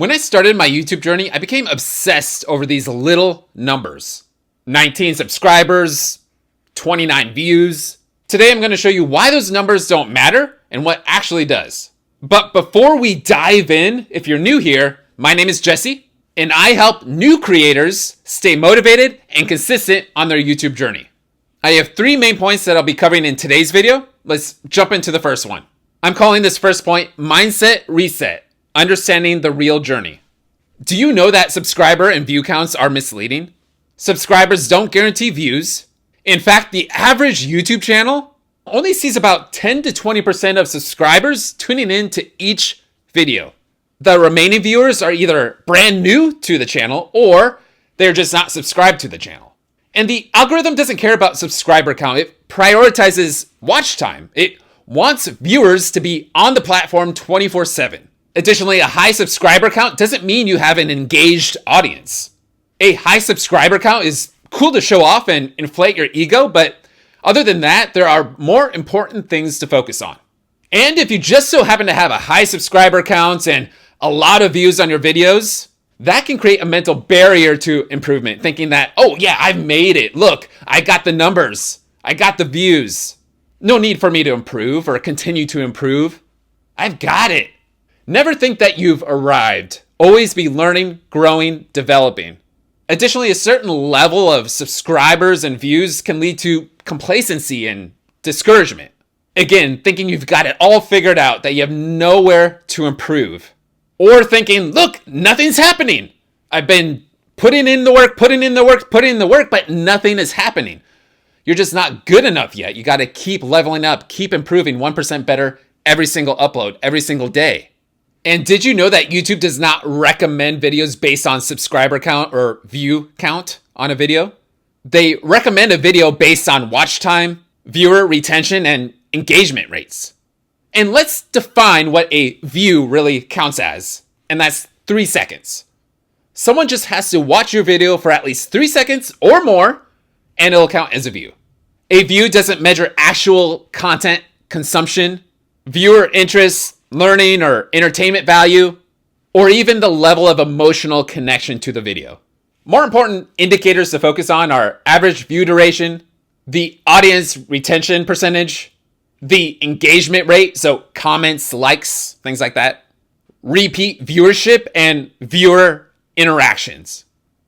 When I started my YouTube journey, I became obsessed over these little numbers. 19 subscribers, 29 views. Today I'm going to show you why those numbers don't matter and what actually does. But before we dive in, if you're new here, my name is Jesse, and I help new creators stay motivated and consistent on their YouTube journey. I have 3 main points that I'll be covering in today's video. Let's jump into the first one. I'm calling this first point Mindset Reset, Understanding the Real Journey. Do you know that subscriber and view counts are misleading? Subscribers don't guarantee views. In fact, the average YouTube channel only sees about 10 to 20% of subscribers tuning in to each video. The remaining viewers are either brand new to the channel or they're just not subscribed to the channel. And the algorithm doesn't care about subscriber count. It prioritizes watch time. It wants viewers to be on the platform 24/7. Additionally, a high subscriber count doesn't mean you have an engaged audience. A high subscriber count is cool to show off and inflate your ego, but other than that, there are more important things to focus on. And if you just so happen to have a high subscriber count and a lot of views on your videos, that can create a mental barrier to improvement, thinking that, oh yeah, I've made it. Look, I got the numbers. I got the views. No need for me to improve or continue to improve. I've got it. Never think that you've arrived. Always be learning, growing, developing. Additionally, a certain level of subscribers and views can lead to complacency and discouragement. Again, thinking you've got it all figured out, that you have nowhere to improve. Or thinking, look, nothing's happening. I've been putting in the work, but nothing is happening. You're just not good enough yet. You got to keep leveling up, keep improving 1% better every single upload, every single day. And did you know that YouTube does not recommend videos based on subscriber count or view count on a video? They recommend a video based on watch time, viewer retention, and engagement rates. And let's define what a view really counts as, and that's 3 seconds. Someone just has to watch your video for at least 3 seconds or more, and it'll count as a view. A view doesn't measure actual content consumption, viewer interest, learning or entertainment value, or even the level of emotional connection to the video. More important indicators to focus on are average view duration, the audience retention percentage, the engagement rate, so comments, likes, things like that, repeat viewership, and viewer interactions.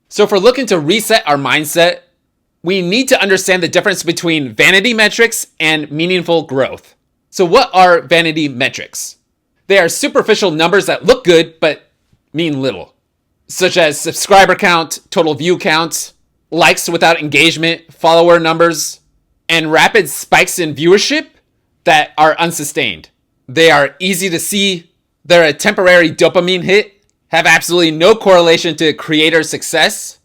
So if we're looking to reset our mindset, we need to understand the difference between vanity metrics and meaningful growth. So what are vanity metrics? They are superficial numbers that look good but mean little, such as subscriber count, total view count, likes without engagement, follower numbers, and rapid spikes in viewership that are unsustained. They are easy to see, they're a temporary dopamine hit, have absolutely no correlation to creator success,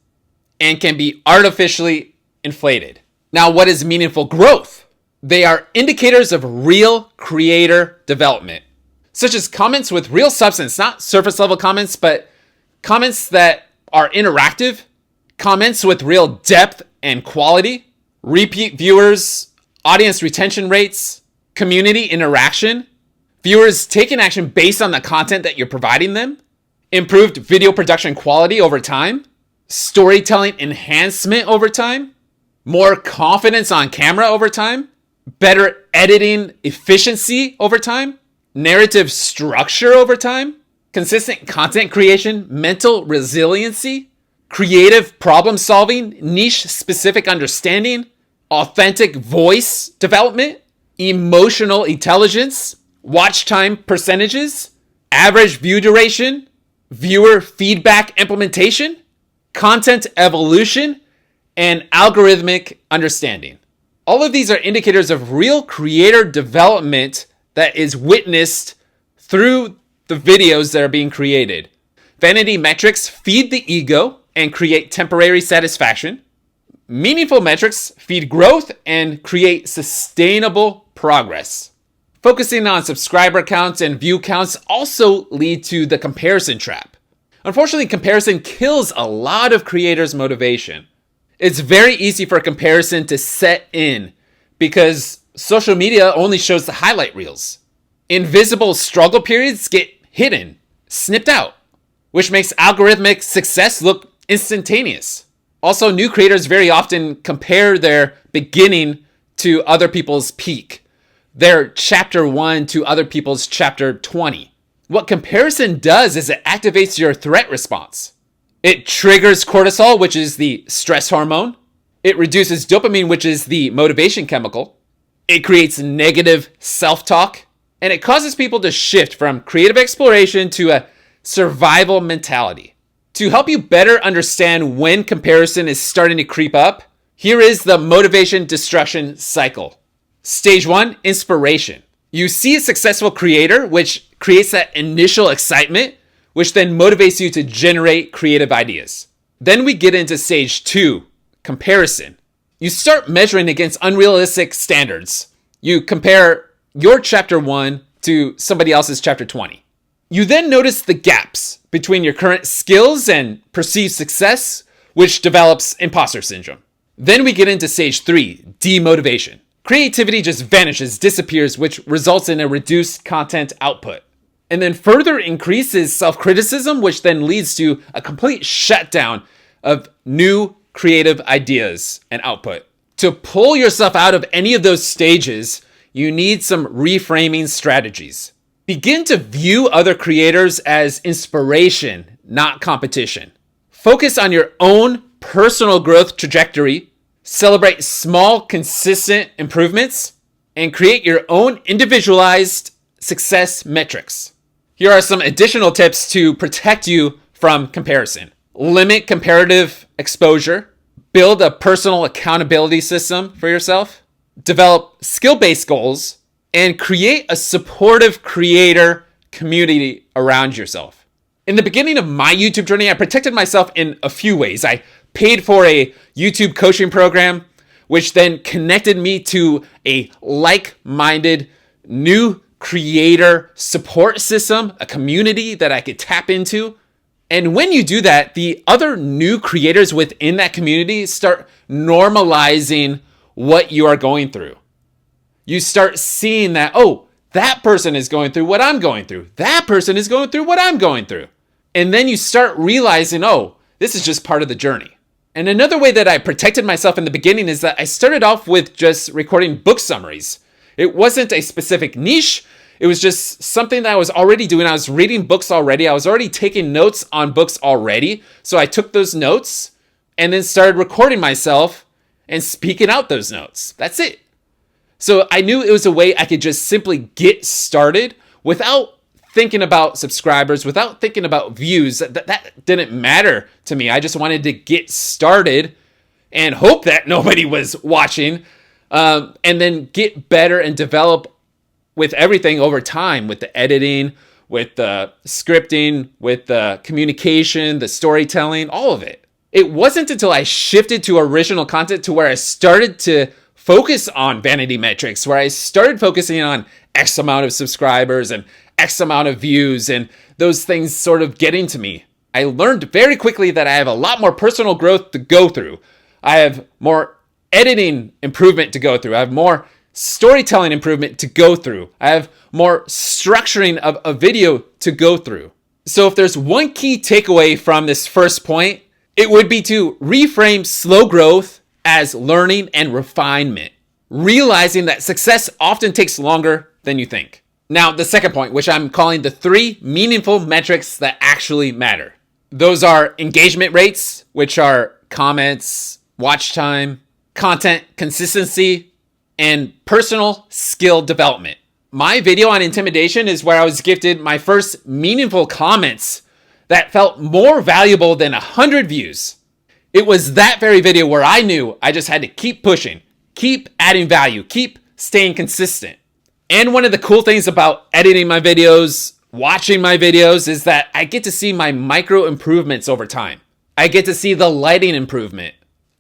and can be artificially inflated. Now, what is meaningful growth? They are indicators of real creator development, such as comments with real substance, not surface level comments, but comments that are interactive, comments with real depth and quality, repeat viewers, audience retention rates, community interaction, viewers taking action based on the content that you're providing them, improved video production quality over time, storytelling enhancement over time, more confidence on camera over time, better editing efficiency over time, narrative structure over time, consistent content creation, mental resiliency, creative problem solving, niche specific understanding, authentic voice development, emotional intelligence, watch time percentages, average view duration, viewer feedback implementation, content evolution, and algorithmic understanding. All of these are indicators of real creator development that is witnessed through the videos that are being created. Vanity metrics feed the ego and create temporary satisfaction. Meaningful metrics feed growth and create sustainable progress. Focusing on subscriber counts and view counts also lead to the comparison trap. Unfortunately, comparison kills a lot of creators' motivation. It's very easy for comparison to set in because social media only shows the highlight reels. Invisible struggle periods get hidden, snipped out. which makes algorithmic success look instantaneous. Also, new creators very often compare their beginning to other people's peak, their chapter 1 to other people's chapter 20. What comparison does is it activates your threat response. It triggers cortisol, which is the stress hormone. It reduces dopamine, which is the motivation chemical. It creates negative self-talk, and it causes people to shift from creative exploration to a survival mentality. To help you better understand when comparison is starting to creep up, here is the motivation destruction cycle. Stage 1, inspiration. You see a successful creator, which creates that initial excitement, which then motivates you to generate creative ideas. Then we get into stage 2, comparison. You start measuring against unrealistic standards. You compare your chapter 1 to somebody else's chapter 20. You then notice the gaps between your current skills and perceived success, which develops imposter syndrome. Then we get into stage 3, demotivation. Creativity just vanishes, disappears, which results in a reduced content output. And then further increases self-criticism, which then leads to a complete shutdown of new creative ideas and output. To pull yourself out of any of those stages, you need some reframing strategies. Begin to view other creators as inspiration, not competition. Focus on your own personal growth trajectory, celebrate small, consistent improvements, and create your own individualized success metrics. Here are some additional tips to protect you from comparison. Limit comparative exposure. Build a personal accountability system for yourself. Develop skill-based goals. And create a supportive creator community around yourself. In the beginning of my YouTube journey, I protected myself in a few ways. I paid for a YouTube coaching program, which then connected me to a like-minded new creator support system, a community that I could tap into. And when you do that, the other new creators within that community start normalizing what you are going through. You start seeing that, oh, that person is going through what I'm going through. That person is going through what I'm going through. And then you start realizing, oh, this is just part of the journey. And another way that I protected myself in the beginning is that I started off with just recording book summaries. It wasn't a specific niche. It was just something that I was already doing. I was reading books already. I was already taking notes on books already. So I took those notes and then started recording myself and speaking out those notes. That's it. So I knew it was a way I could just simply get started without thinking about subscribers, without thinking about views. That didn't matter to me. I just wanted to get started and hope that nobody was watching, and then get better and develop with everything over time, with the editing, with the scripting, with the communication, the storytelling, all of it. It wasn't until I shifted to original content to where I started to focus on vanity metrics, where I started focusing on X amount of subscribers and X amount of views and those things sort of getting to me. I learned very quickly that I have a lot more personal growth to go through. I have more editing improvement to go through. I have more storytelling improvement to go through. I have more structuring of a video to go through. So if there's one key takeaway from this first point, it would be to reframe slow growth as learning and refinement, realizing that success often takes longer than you think. Now, the second point, which I'm calling the 3 meaningful metrics that actually matter. Those are engagement rates, which are comments, watch time, content consistency, and personal skill development. My video on intimidation is where I was gifted my first meaningful comments that felt more valuable than 100 views. It was that very video where I knew I just had to keep pushing, keep adding value, keep staying consistent. And one of the cool things about editing my videos, watching my videos, is that I get to see my micro improvements over time. I get to see the lighting improvement.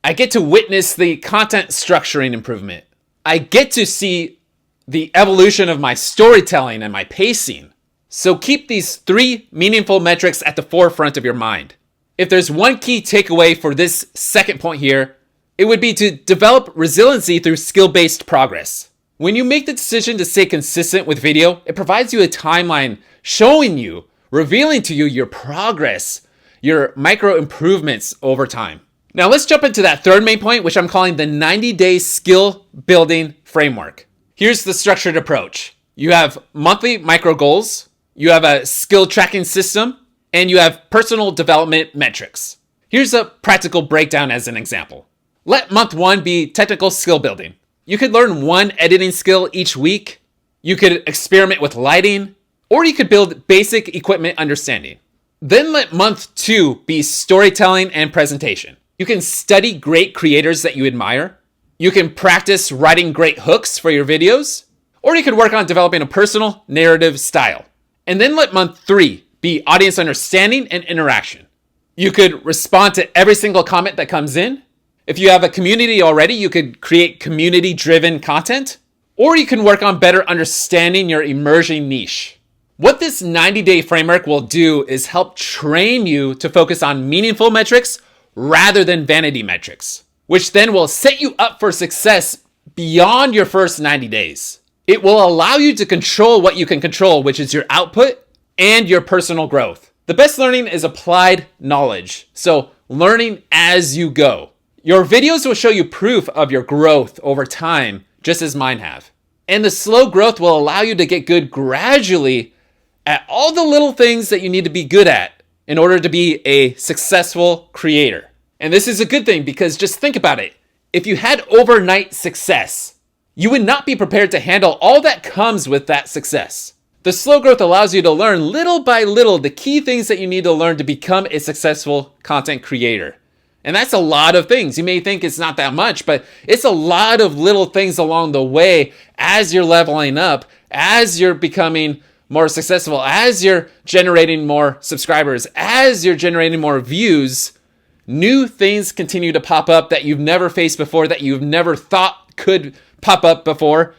I get to witness the content structuring improvement. I get to see the evolution of my storytelling and my pacing. So keep these 3 meaningful metrics at the forefront of your mind. If there's one key takeaway for this second point here, it would be to develop resiliency through skill-based progress. When you make the decision to stay consistent with video, it provides you a timeline showing you revealing to you your progress, your micro improvements over time. Now let's jump into that third main point, which I'm calling the 90-day skill building framework. Here's the structured approach. You have monthly micro goals, you have a skill tracking system, and you have personal development metrics. Here's a practical breakdown as an example. Let month 1 be technical skill building. You could learn one editing skill each week. You could experiment with lighting, or you could build basic equipment understanding. Then let month 2 be storytelling and presentation. You can study great creators that you admire. You can practice writing great hooks for your videos, or you could work on developing a personal narrative style. And then let month 3 be audience understanding and interaction. You could respond to every single comment that comes in. If you have a community already, you could create community-driven content, or you can work on better understanding your emerging niche. What this 90-day framework will do is help train you to focus on meaningful metrics rather than vanity metrics, which then will set you up for success beyond your first 90 days. It will allow you to control what you can control, which is your output and your personal growth. The best learning is applied knowledge, so learning as you go. Your videos will show you proof of your growth over time, just as mine have. And the slow growth will allow you to get good gradually at all the little things that you need to be good at in order to be a successful creator. And this is a good thing because just think about it. If you had overnight success, you would not be prepared to handle all that comes with that success. The slow growth allows you to learn little by little the key things that you need to learn to become a successful content creator. And that's a lot of things. You may think it's not that much, but it's a lot of little things along the way as you're leveling up, as you're becoming more successful, as you're generating more subscribers, as you're generating more views. New things continue to pop up that you've never faced before, that you've never thought could pop up before.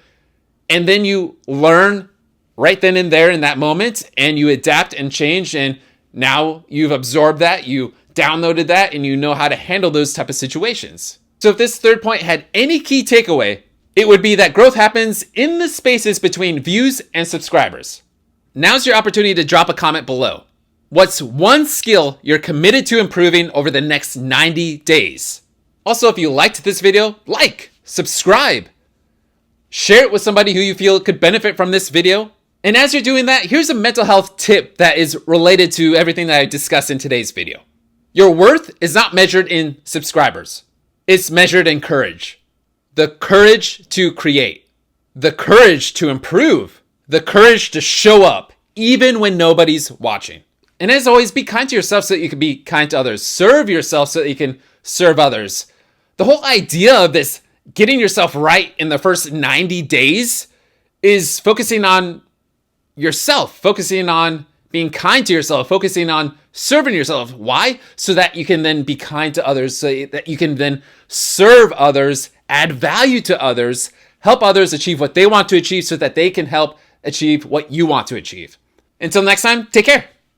And then you learn right then and there in that moment, and you adapt and change. And now you've absorbed that, you downloaded that, and you know how to handle those type of situations. So if this third point had any key takeaway, it would be that growth happens in the spaces between views and subscribers. Now's your opportunity to drop a comment below. What's one skill you're committed to improving over the next 90 days? Also, if you liked this video, like, subscribe, share it with somebody who you feel could benefit from this video. And as you're doing that, here's a mental health tip that is related to everything that I discussed in today's video. Your worth is not measured in subscribers. It's measured in courage. The courage to create, the courage to improve, the courage to show up even when nobody's watching. And as always, be kind to yourself so that you can be kind to others. Serve yourself so that you can serve others. The whole idea of this getting yourself right in the first 90 days is focusing on yourself, focusing on being kind to yourself, focusing on serving yourself. Why? So that you can then be kind to others, so that you can then serve others, add value to others, help others achieve what they want to achieve so that they can help achieve what you want to achieve. Until next time, take care.